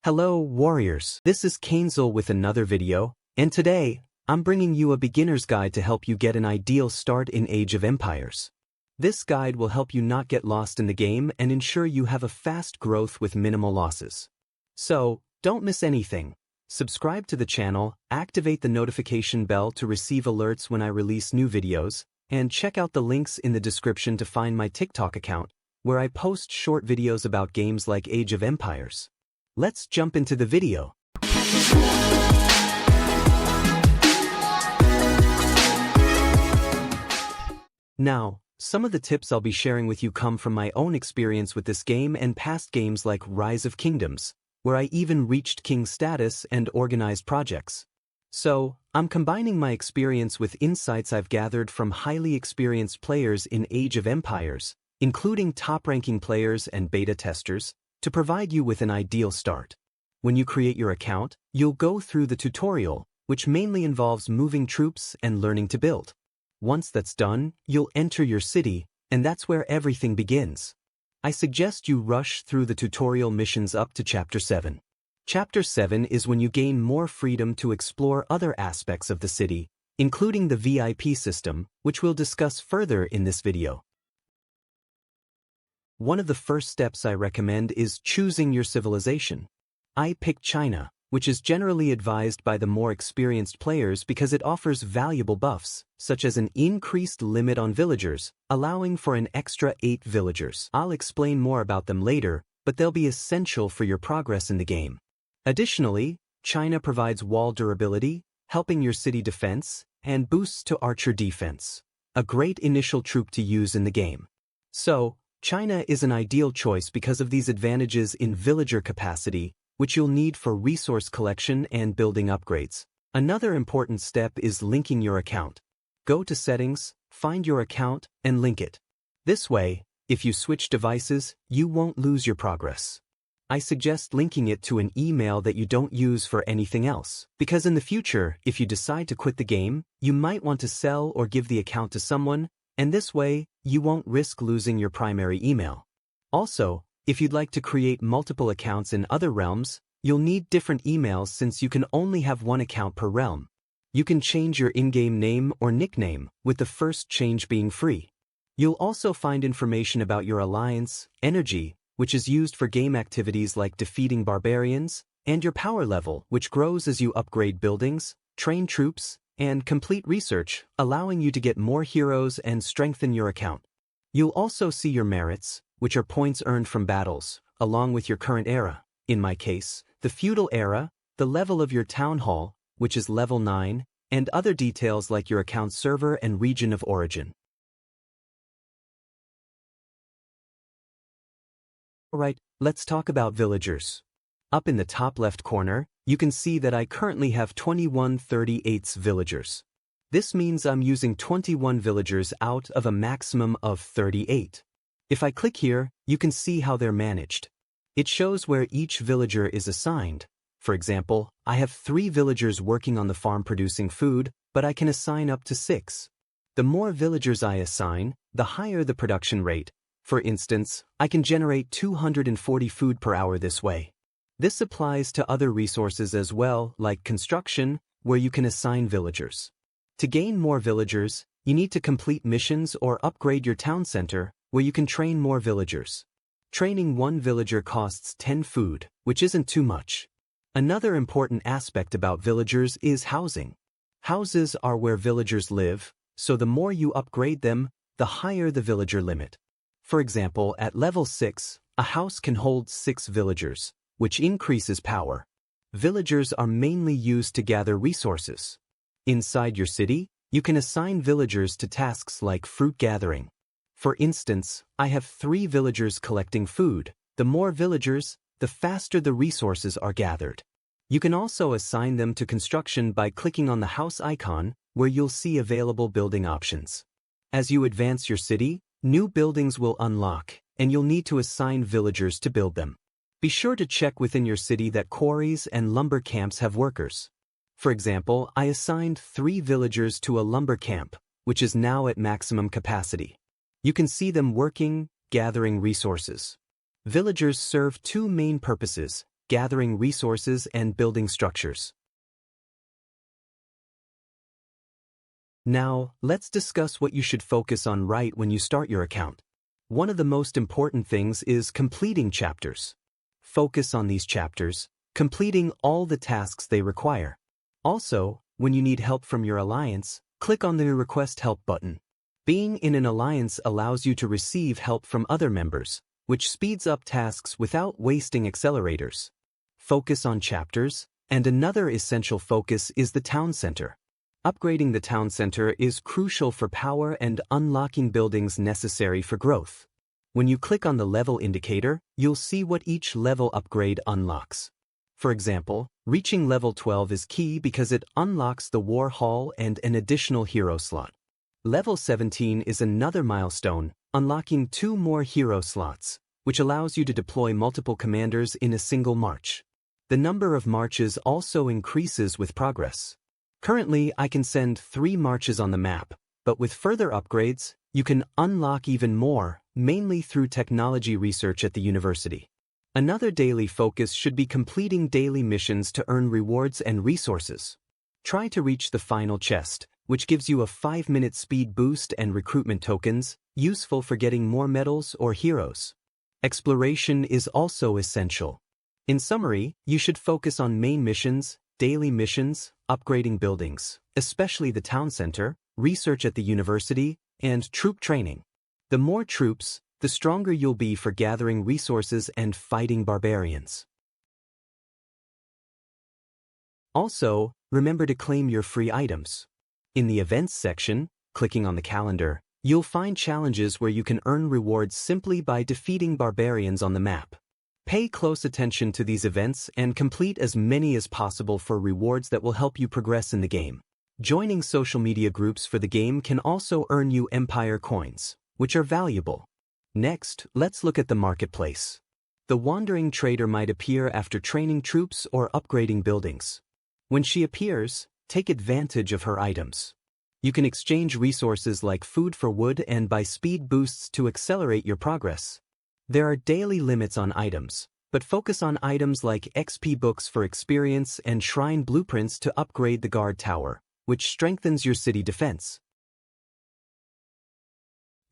Hello, warriors. This is Cainzel with another video, and today, I'm bringing you a beginner's guide to help you get an ideal start in Age of Empires. This guide will help you not get lost in the game and ensure you have a fast growth with minimal losses. So, don't miss anything. Subscribe to the channel, activate the notification bell to receive alerts when I release new videos, and check out the links in the description to find my TikTok account, where I post short videos about games like Age of Empires. Let's jump into the video. Now, some of the tips I'll be sharing with you come from my own experience with this game and past games like Rise of Kingdoms, where I even reached king status and organized projects. So, I'm combining my experience with insights I've gathered from highly experienced players in Age of Empires, including top-ranking players and beta testers, to provide you with an ideal start. When you create your account, you'll go through the tutorial, which mainly involves moving troops and learning to build. Once that's done, you'll enter your city, and that's where everything begins. I suggest you rush through the tutorial missions up to Chapter 7. Chapter 7 is when you gain more freedom to explore other aspects of the city, including the VIP system, which we'll discuss further in this video. One of the first steps I recommend is choosing your civilization. I picked China, which is generally advised by the more experienced players because it offers valuable buffs, such as an increased limit on villagers, allowing for an extra 8 villagers. I'll explain more about them later, but they'll be essential for your progress in the game. Additionally, China provides wall durability, helping your city defense, and boosts to archer defense, a great initial troop to use in the game. So, China is an ideal choice because of these advantages in villager capacity, which you'll need for resource collection and building upgrades. Another important step is linking your account. Go to Settings, find your account, and link it. This way, if you switch devices, you won't lose your progress. I suggest linking it to an email that you don't use for anything else, because in the future, if you decide to quit the game, you might want to sell or give the account to someone, and this way, you won't risk losing your primary email. Also, if you'd like to create multiple accounts in other realms, you'll need different emails since you can only have one account per realm. You can change your in-game name or nickname, with the first change being free. You'll also find information about your alliance, energy, which is used for game activities like defeating barbarians, and your power level, which grows as you upgrade buildings, train troops, and complete research, allowing you to get more heroes and strengthen your account. You'll also see your merits, which are points earned from battles, along with your current era, in my case, the feudal era, the level of your town hall, which is level 9, and other details like your account server and region of origin. Alright, let's talk about villagers. Up in the top left corner, you can see that I currently have 21/38 villagers. This means I'm using 21 villagers out of a maximum of 38. If I click here, you can see how they're managed. It shows where each villager is assigned. For example, I have 3 villagers working on the farm producing food, but I can assign up to 6. The more villagers I assign, the higher the production rate. For instance, I can generate 240 food per hour this way. This applies to other resources as well, like construction, where you can assign villagers. To gain more villagers, you need to complete missions or upgrade your town center, where you can train more villagers. Training one villager costs 10 food, which isn't too much. Another important aspect about villagers is housing. Houses are where villagers live, so the more you upgrade them, the higher the villager limit. For example, at level 6, a house can hold 6 villagers, which increases power. Villagers are mainly used to gather resources. Inside your city, you can assign villagers to tasks like fruit gathering. For instance, I have 3 villagers collecting food. The more villagers, the faster the resources are gathered. You can also assign them to construction by clicking on the house icon, where you'll see available building options. As you advance your city, new buildings will unlock, and you'll need to assign villagers to build them. Be sure to check within your city that quarries and lumber camps have workers. For example, I assigned 3 villagers to a lumber camp, which is now at maximum capacity. You can see them working, gathering resources. Villagers serve 2 main purposes: gathering resources and building structures. Now, let's discuss what you should focus on right when you start your account. One of the most important things is completing chapters. Focus on these chapters, completing all the tasks they require. Also, when you need help from your alliance, click on the Request Help button. Being in an alliance allows you to receive help from other members, which speeds up tasks without wasting accelerators. Focus on chapters, and another essential focus is the town center. Upgrading the town center is crucial for power and unlocking buildings necessary for growth. When you click on the level indicator, you'll see what each level upgrade unlocks. For example, reaching level 12 is key because it unlocks the War Hall and an additional hero slot. Level 17 is another milestone, unlocking 2 more hero slots, which allows you to deploy multiple commanders in a single march. The number of marches also increases with progress. Currently, I can send 3 marches on the map, but with further upgrades, you can unlock even more, mainly through technology research at the university. Another daily focus should be completing daily missions to earn rewards and resources. Try to reach the final chest, which gives you a 5-minute speed boost and recruitment tokens, useful for getting more medals or heroes. Exploration is also essential. In summary, you should focus on main missions, daily missions, upgrading buildings, especially the town center, research at the university, and troop training. The more troops, the stronger you'll be for gathering resources and fighting barbarians. Also, remember to claim your free items. In the Events section, clicking on the calendar, you'll find challenges where you can earn rewards simply by defeating barbarians on the map. Pay close attention to these events and complete as many as possible for rewards that will help you progress in the game. Joining social media groups for the game can also earn you Empire coins, which are valuable. Next, let's look at the marketplace. The wandering trader might appear after training troops or upgrading buildings. When she appears, take advantage of her items. You can exchange resources like food for wood and buy speed boosts to accelerate your progress. There are daily limits on items, but focus on items like XP books for experience and shrine blueprints to upgrade the guard tower, which strengthens your city defense.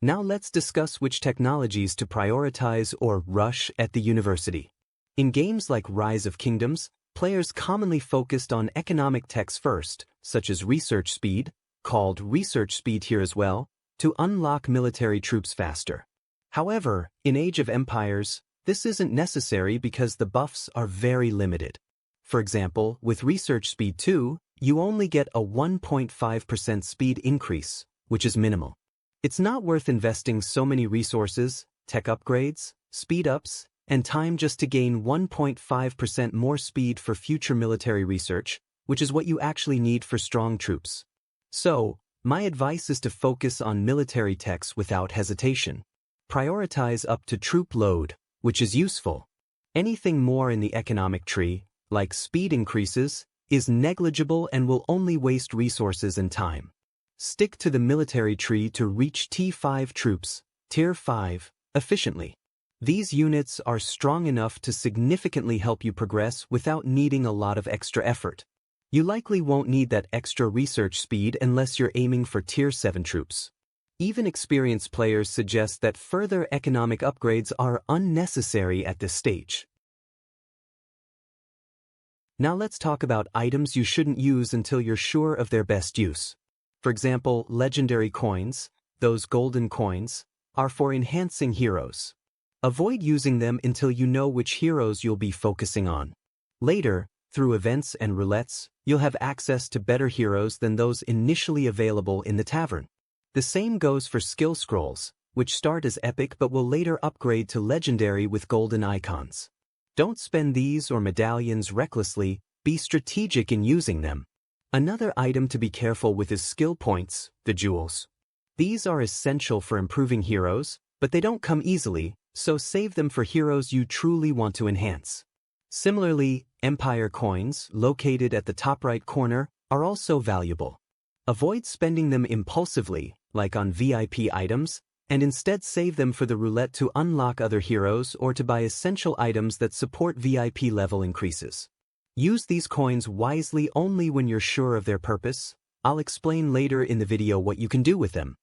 Now let's discuss which technologies to prioritize or rush at the university. In games like Rise of Kingdoms, players commonly focused on economic techs first, such as research speed, called research speed here as well, to unlock military troops faster. However, in Age of Empires, this isn't necessary because the buffs are very limited. For example, with Research Speed 2, you only get a 1.5% speed increase, which is minimal. It's not worth investing so many resources, tech upgrades, speed ups, and time just to gain 1.5% more speed for future military research, which is what you actually need for strong troops. So, my advice is to focus on military techs without hesitation. Prioritize up to troop load, which is useful. Anything more in the economic tree, like speed increases, is negligible and will only waste resources and time. Stick to the military tree to reach T5 troops, Tier 5, efficiently. These units are strong enough to significantly help you progress without needing a lot of extra effort. You likely won't need that extra research speed unless you're aiming for Tier 7 troops. Even experienced players suggest that further economic upgrades are unnecessary at this stage. Now let's talk about items you shouldn't use until you're sure of their best use. For example, legendary coins, those golden coins, are for enhancing heroes. Avoid using them until you know which heroes you'll be focusing on. Later, through events and roulettes, you'll have access to better heroes than those initially available in the tavern. The same goes for skill scrolls, which start as epic but will later upgrade to legendary with golden icons. Don't spend these or medallions recklessly, be strategic in using them. Another item to be careful with is skill points, the jewels. These are essential for improving heroes, but they don't come easily, so save them for heroes you truly want to enhance. Similarly, Empire coins, located at the top right corner, are also valuable. Avoid spending them impulsively, like on VIP items, and instead save them for the roulette to unlock other heroes or to buy essential items that support VIP level increases. Use these coins wisely only when you're sure of their purpose. I'll explain later in the video what you can do with them.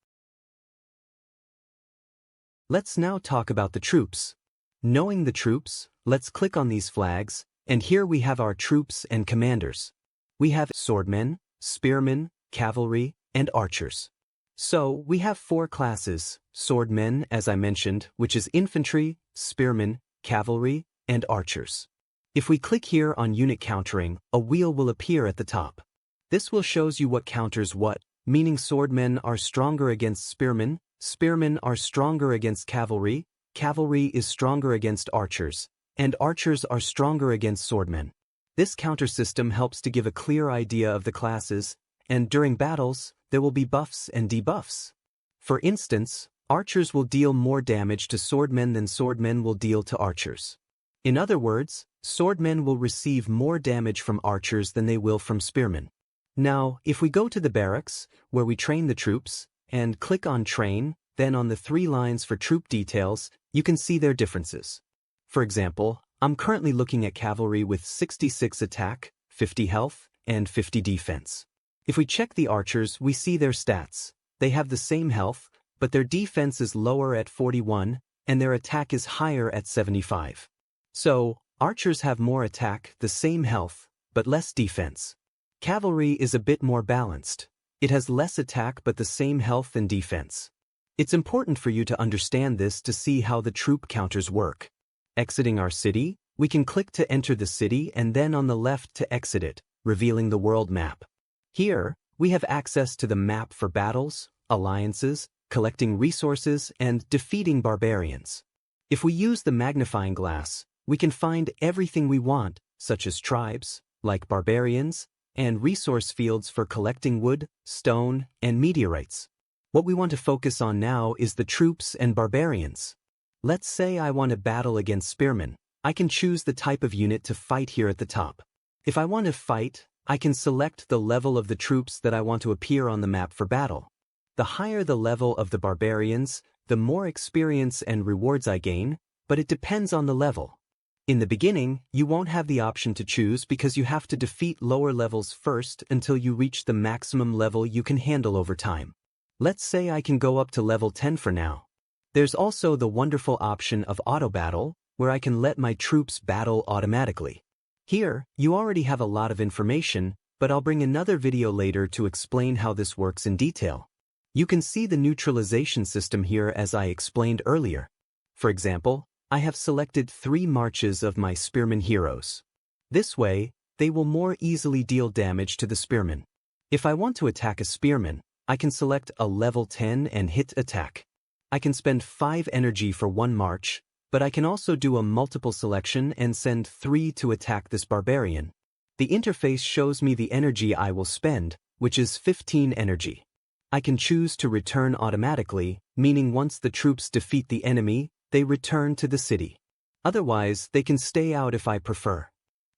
Let's now talk about the troops. Knowing the troops, let's click on these flags, and here we have our troops and commanders. We have swordmen, spearmen, cavalry, and archers. So, we have 4 classes: swordmen, as I mentioned, which is infantry, spearmen, cavalry, and archers. If we click here on unit countering, a wheel will appear at the top. This will shows you what counters what, meaning swordmen are stronger against spearmen, spearmen are stronger against cavalry, cavalry is stronger against archers, and archers are stronger against swordmen. This counter system helps to give a clear idea of the classes, and during battles, there will be buffs and debuffs. For instance, archers will deal more damage to swordmen than swordmen will deal to archers. In other words, swordmen will receive more damage from archers than they will from spearmen. Now, if we go to the barracks, where we train the troops, and click on Train, then on the 3 lines for troop details, you can see their differences. For example, I'm currently looking at cavalry with 66 attack, 50 health, and 50 defense. If we check the archers, we see their stats. They have the same health, but their defense is lower at 41, and their attack is higher at 75. So, archers have more attack, the same health, but less defense. Cavalry is a bit more balanced. It has less attack but the same health and defense. It's important for you to understand this to see how the troop counters work. Exiting our city, we can click to enter the city and then on the left to exit it, revealing the world map. Here, we have access to the map for battles, alliances, collecting resources, and defeating barbarians. If we use the magnifying glass, we can find everything we want, such as tribes, like barbarians, and resource fields for collecting wood, stone, and meteorites. What we want to focus on now is the troops and barbarians. Let's say I want to battle against spearmen. I can choose the type of unit to fight here at the top. If I want to fight, I can select the level of the troops that I want to appear on the map for battle. The higher the level of the barbarians, the more experience and rewards I gain, but it depends on the level. In the beginning, you won't have the option to choose because you have to defeat lower levels first until you reach the maximum level you can handle over time. Let's say I can go up to level 10 for now. There's also the wonderful option of auto battle, where I can let my troops battle automatically. Here, you already have a lot of information, but I'll bring another video later to explain how this works in detail. You can see the neutralization system here as I explained earlier. For example, I have selected 3 marches of my spearmen heroes. This way, they will more easily deal damage to the spearmen. If I want to attack a spearman, I can select a level 10 and hit attack. I can spend 5 energy for 1 march, but I can also do a multiple selection and send 3 to attack this barbarian. The interface shows me the energy I will spend, which is 15 energy. I can choose to return automatically, meaning once the troops defeat the enemy, they return to the city. Otherwise, they can stay out if I prefer.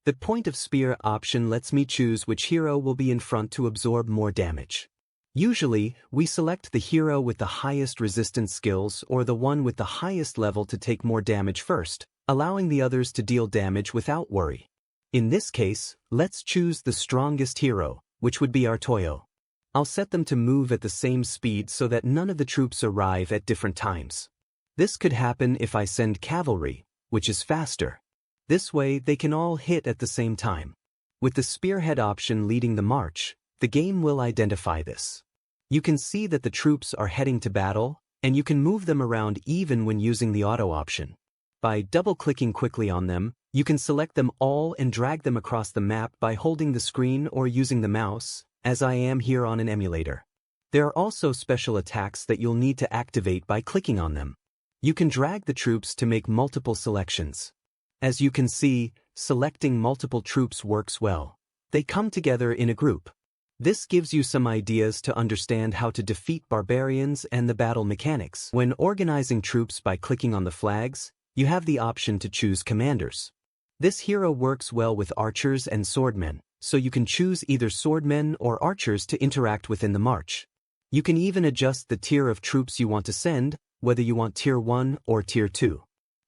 The point of spear option lets me choose which hero will be in front to absorb more damage. Usually, we select the hero with the highest resistance skills or the one with the highest level to take more damage first, allowing the others to deal damage without worry. In this case, let's choose the strongest hero, which would be our Toyo. I'll set them to move at the same speed so that none of the troops arrive at different times. This could happen if I send cavalry, which is faster. This way they can all hit at the same time. With the spearhead option leading the march, the game will identify this. You can see that the troops are heading to battle, and you can move them around even when using the auto option. By double-clicking quickly on them, you can select them all and drag them across the map by holding the screen or using the mouse, as I am here on an emulator. There are also special attacks that you'll need to activate by clicking on them. You can drag the troops to make multiple selections. As you can see, selecting multiple troops works well. They come together in a group. This gives you some ideas to understand how to defeat barbarians and the battle mechanics. When organizing troops by clicking on the flags, you have the option to choose commanders. This hero works well with archers and swordmen, so you can choose either swordmen or archers to interact within the march. You can even adjust the tier of troops you want to send, whether you want Tier 1 or Tier 2.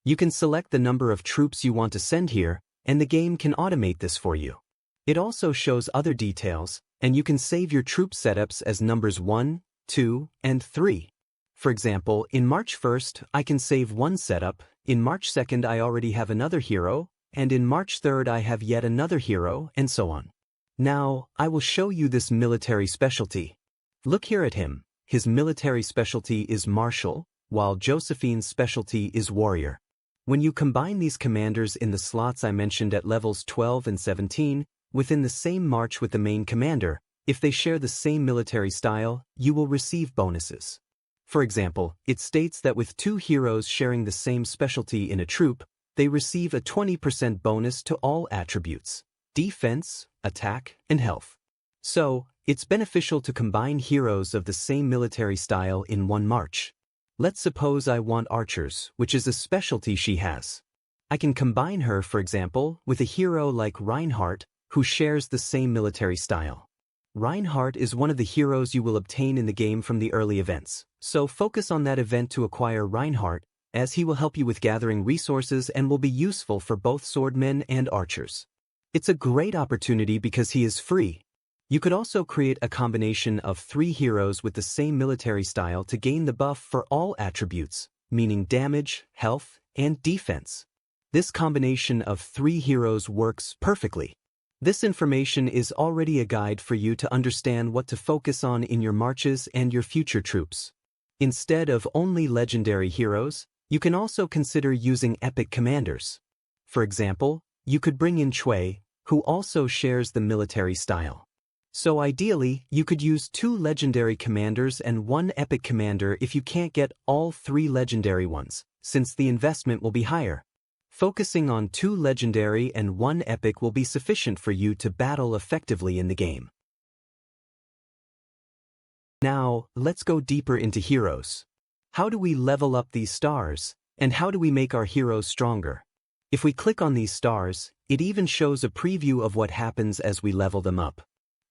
You can select the number of troops you want to send here, and the game can automate this for you. It also shows other details, and you can save your troop setups as numbers 1, 2, and 3. For example, in March 1st, I can save one setup, in March 2nd I already have another hero, and in March 3rd I have yet another hero, and so on. Now, I will show you this military specialty. Look here at him. His military specialty is Martial, while Josephine's specialty is Warrior. When you combine these commanders in the slots I mentioned at levels 12 and 17, within the same march with the main commander, if they share the same military style, you will receive bonuses. For example, it states that with two heroes sharing the same specialty in a troop, they receive a 20% bonus to all attributes: defense, attack, and health. So, it's beneficial to combine heroes of the same military style in one march. Let's suppose I want archers, which is a specialty she has. I can combine her, for example, with a hero like Reinhardt, who shares the same military style. Reinhardt is one of the heroes you will obtain in the game from the early events, so focus on that event to acquire Reinhardt, as he will help you with gathering resources and will be useful for both swordmen and archers. It's a great opportunity because he is free. You could also create a combination of 3 heroes with the same military style to gain the buff for all attributes, meaning damage, health, and defense. This combination of 3 heroes works perfectly. This information is already a guide for you to understand what to focus on in your marches and your future troops. Instead of only legendary heroes, you can also consider using epic commanders. For example, you could bring in Chui, who also shares the military style. So ideally, you could use 2 legendary commanders and 1 epic commander if you can't get all 3 legendary ones, since the investment will be higher. Focusing on 2 legendary and 1 epic will be sufficient for you to battle effectively in the game. Now, let's go deeper into heroes. How do we level up these stars, and how do we make our heroes stronger? If we click on these stars, it even shows a preview of what happens as we level them up.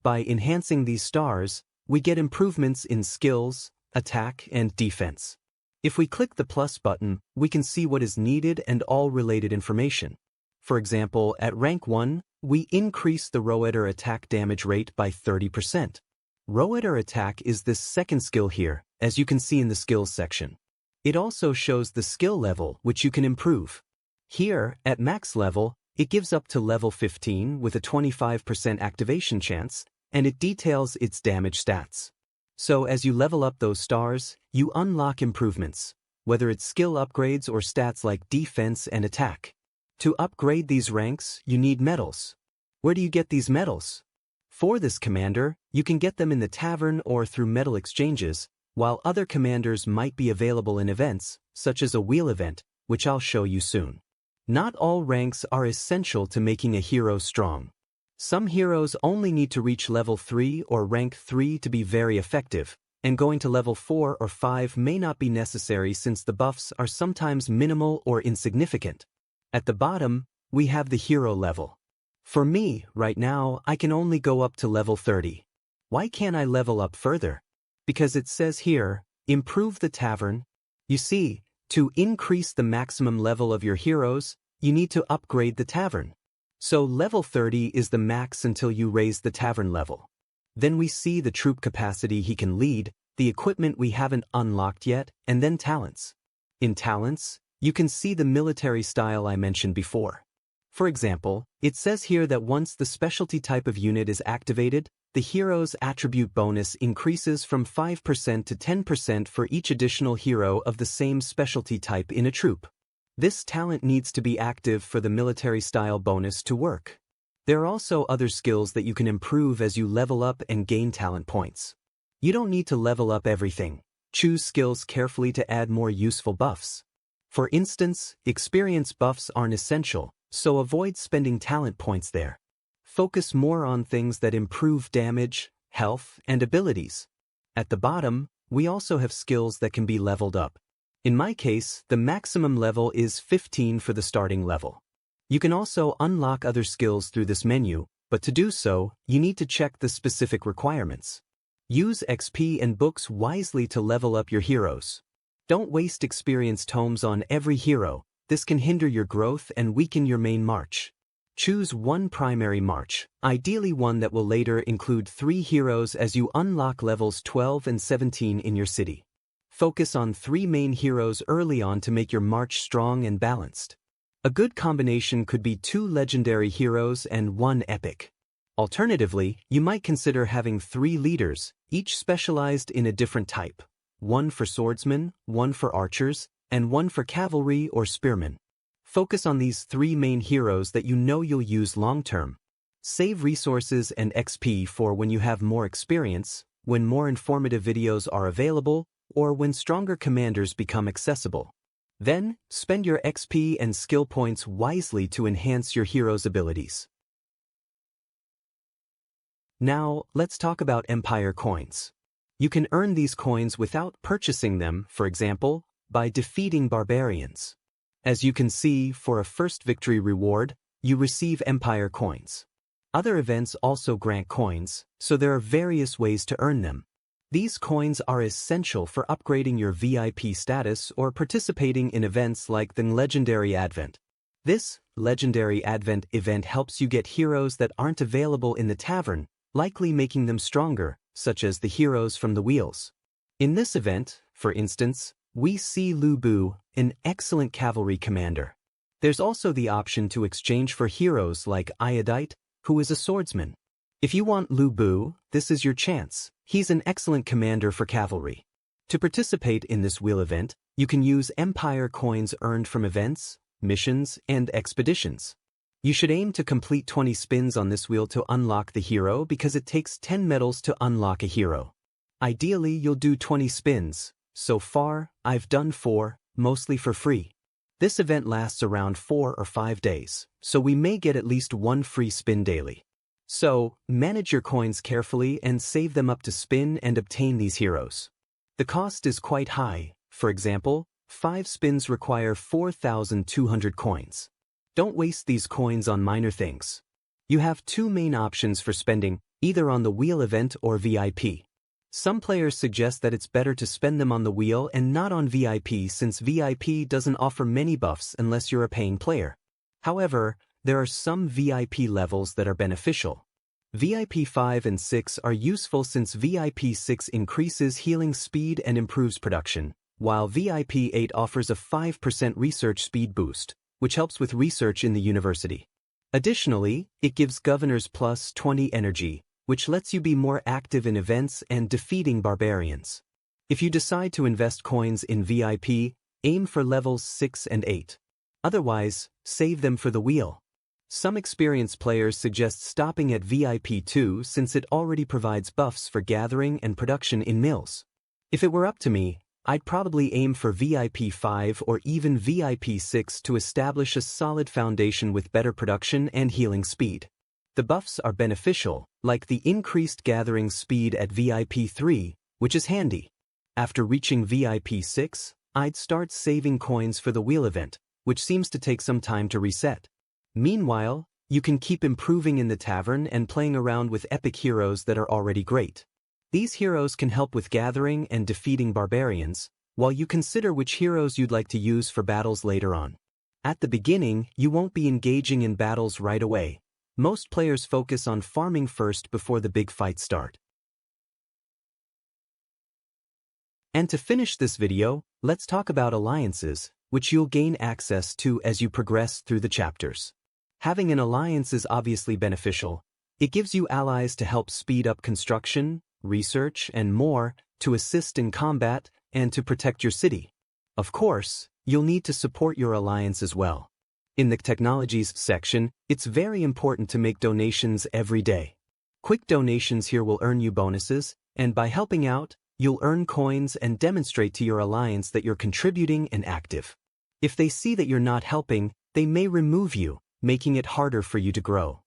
By enhancing these stars, we get improvements in skills, attack, and defense. If we click the plus button, we can see what is needed and all related information. For example, at rank 1, we increase the Roeder attack damage rate by 30%. Roeder attack is this second skill here, as you can see in the skills section. It also shows the skill level, which you can improve. Here, at max level, it gives up to level 15 with a 25% activation chance, and it details its damage stats. So as you level up those stars, you unlock improvements, whether it's skill upgrades or stats like defense and attack. To upgrade these ranks, you need medals. Where do you get these medals? For this commander, you can get them in the tavern or through medal exchanges, while other commanders might be available in events, such as a wheel event, which I'll show you soon. Not all ranks are essential to making a hero strong. Some heroes only need to reach level 3 or rank 3 to be very effective, and going to level 4 or 5 may not be necessary since the buffs are sometimes minimal or insignificant. At the bottom, we have the hero level. For me, right now, I can only go up to level 30. Why can't I level up further? Because it says here, improve the tavern. You see, to increase the maximum level of your heroes, you need to upgrade the tavern. So level 30 is the max until you raise the tavern level. Then we see the troop capacity he can lead, the equipment we haven't unlocked yet, and then talents. In talents, you can see the military style I mentioned before. For example, it says here that once the specialty type of unit is activated, the hero's attribute bonus increases from 5% to 10% for each additional hero of the same specialty type in a troop. This talent needs to be active for the military style bonus to work. There are also other skills that you can improve as you level up and gain talent points. You don't need to level up everything. Choose skills carefully to add more useful buffs. For instance, experience buffs aren't essential, so avoid spending talent points there. Focus more on things that improve damage, health, and abilities. At the bottom, we also have skills that can be leveled up. In my case, the maximum level is 15 for the starting level. You can also unlock other skills through this menu, but to do so, you need to check the specific requirements. Use XP and books wisely to level up your heroes. Don't waste experience tomes on every hero, this can hinder your growth and weaken your main march. Choose one primary march, ideally one that will later include 3 heroes as you unlock levels 12 and 17 in your city. Focus on 3 main heroes early on to make your march strong and balanced. A good combination could be 2 legendary heroes and 1 epic. Alternatively, you might consider having 3 leaders, each specialized in a different type. 1 for swordsmen, 1 for archers, and 1 for cavalry or spearmen. Focus on these 3 main heroes that you know you'll use long-term. Save resources and XP for when you have more experience, when more informative videos are available, or when stronger commanders become accessible. Then, spend your XP and skill points wisely to enhance your hero's abilities. Now, let's talk about Empire coins. You can earn these coins without purchasing them, for example, by defeating barbarians. As you can see, for a first victory reward, you receive Empire coins. Other events also grant coins, so there are various ways to earn them. These coins are essential for upgrading your VIP status or participating in events like the Legendary Advent. This Legendary Advent event helps you get heroes that aren't available in the tavern, likely making them stronger, such as the heroes from the wheels. In this event, for instance, we see Lu Bu, an excellent cavalry commander. There's also the option to exchange for heroes like Iodite, who is a swordsman. If you want Lu Bu, this is your chance. He's an excellent commander for cavalry. To participate in this wheel event, you can use Empire coins earned from events, missions, and expeditions. You should aim to complete 20 spins on this wheel to unlock the hero because it takes 10 medals to unlock a hero. Ideally, you'll do 20 spins. So far, I've done 4, mostly for free. This event lasts around 4 or 5 days, so we may get at least 1 free spin daily. So, manage your coins carefully and save them up to spin and obtain these heroes. The cost is quite high. For example, 5 spins require 4,200 coins. Don't waste these coins on minor things. You have 2 main options for spending, either on the wheel event or VIP. Some players suggest that it's better to spend them on the wheel and not on VIP since VIP doesn't offer many buffs unless you're a paying player. However, there are some VIP levels that are beneficial. VIP 5 and 6 are useful since VIP 6 increases healing speed and improves production, while VIP 8 offers a 5% research speed boost, which helps with research in the university. Additionally, it gives governors plus 20 energy, which lets you be more active in events and defeating barbarians. If you decide to invest coins in VIP, aim for levels 6 and 8. Otherwise, save them for the wheel. Some experienced players suggest stopping at VIP 2 since it already provides buffs for gathering and production in mills. If it were up to me, I'd probably aim for VIP 5 or even VIP 6 to establish a solid foundation with better production and healing speed. The buffs are beneficial, like the increased gathering speed at VIP 3, which is handy. After reaching VIP 6, I'd start saving coins for the wheel event, which seems to take some time to reset. Meanwhile, you can keep improving in the tavern and playing around with epic heroes that are already great. These heroes can help with gathering and defeating barbarians, while you consider which heroes you'd like to use for battles later on. At the beginning, you won't be engaging in battles right away. Most players focus on farming first before the big fights start. And to finish this video, let's talk about alliances, which you'll gain access to as you progress through the chapters. Having an alliance is obviously beneficial. It gives you allies to help speed up construction, research, and more, to assist in combat, and to protect your city. Of course, you'll need to support your alliance as well. In the Technologies section, it's very important to make donations every day. Quick donations here will earn you bonuses, and by helping out, you'll earn coins and demonstrate to your alliance that you're contributing and active. If they see that you're not helping, they may remove you, making it harder for you to grow.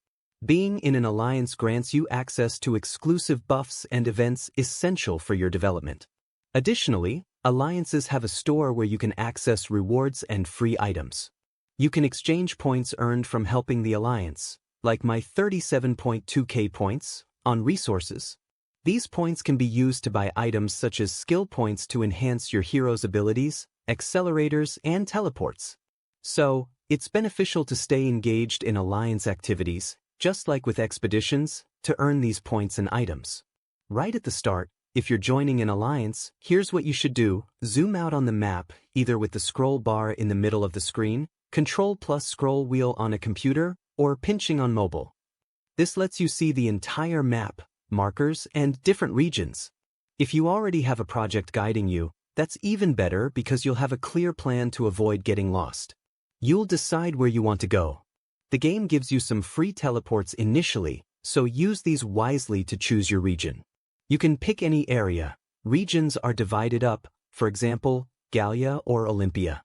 Being in an alliance grants you access to exclusive buffs and events essential for your development. Additionally, alliances have a store where you can access rewards and free items. You can exchange points earned from helping the alliance, like my 37.2k points, on resources. These points can be used to buy items such as skill points to enhance your hero's abilities, accelerators, and teleports. So, it's beneficial to stay engaged in alliance activities, just like with expeditions, to earn these points and items. Right at the start, if you're joining an alliance, here's what you should do. Zoom out on the map, either with the scroll bar in the middle of the screen, Control plus scroll wheel on a computer, or pinching on mobile. This lets you see the entire map, markers, and different regions. If you already have a project guiding you, that's even better because you'll have a clear plan to avoid getting lost. You'll decide where you want to go. The game gives you some free teleports initially, so use these wisely to choose your region. You can pick any area. Regions are divided up, for example, Gallia or Olympia.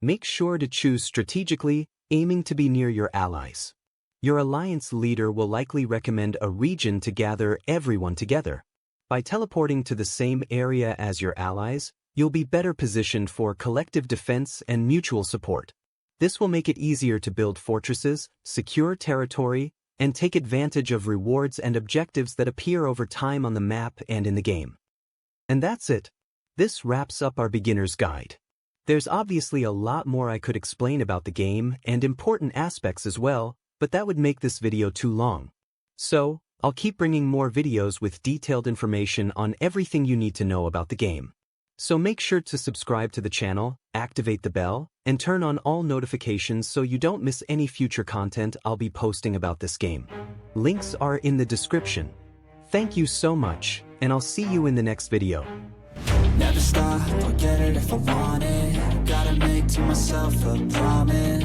Make sure to choose strategically, aiming to be near your allies. Your alliance leader will likely recommend a region to gather everyone together. By teleporting to the same area as your allies, you'll be better positioned for collective defense and mutual support. This will make it easier to build fortresses, secure territory, and take advantage of rewards and objectives that appear over time on the map and in the game. And that's it. This wraps up our beginner's guide. There's obviously a lot more I could explain about the game and important aspects as well, but that would make this video too long. So, I'll keep bringing more videos with detailed information on everything you need to know about the game. So make sure to subscribe to the channel, activate the bell, and turn on all notifications so you don't miss any future content I'll be posting about this game. Links are in the description. Thank you so much, and I'll see you in the next video. Never stop, I'll get it if I want it. Gotta make to myself a promise.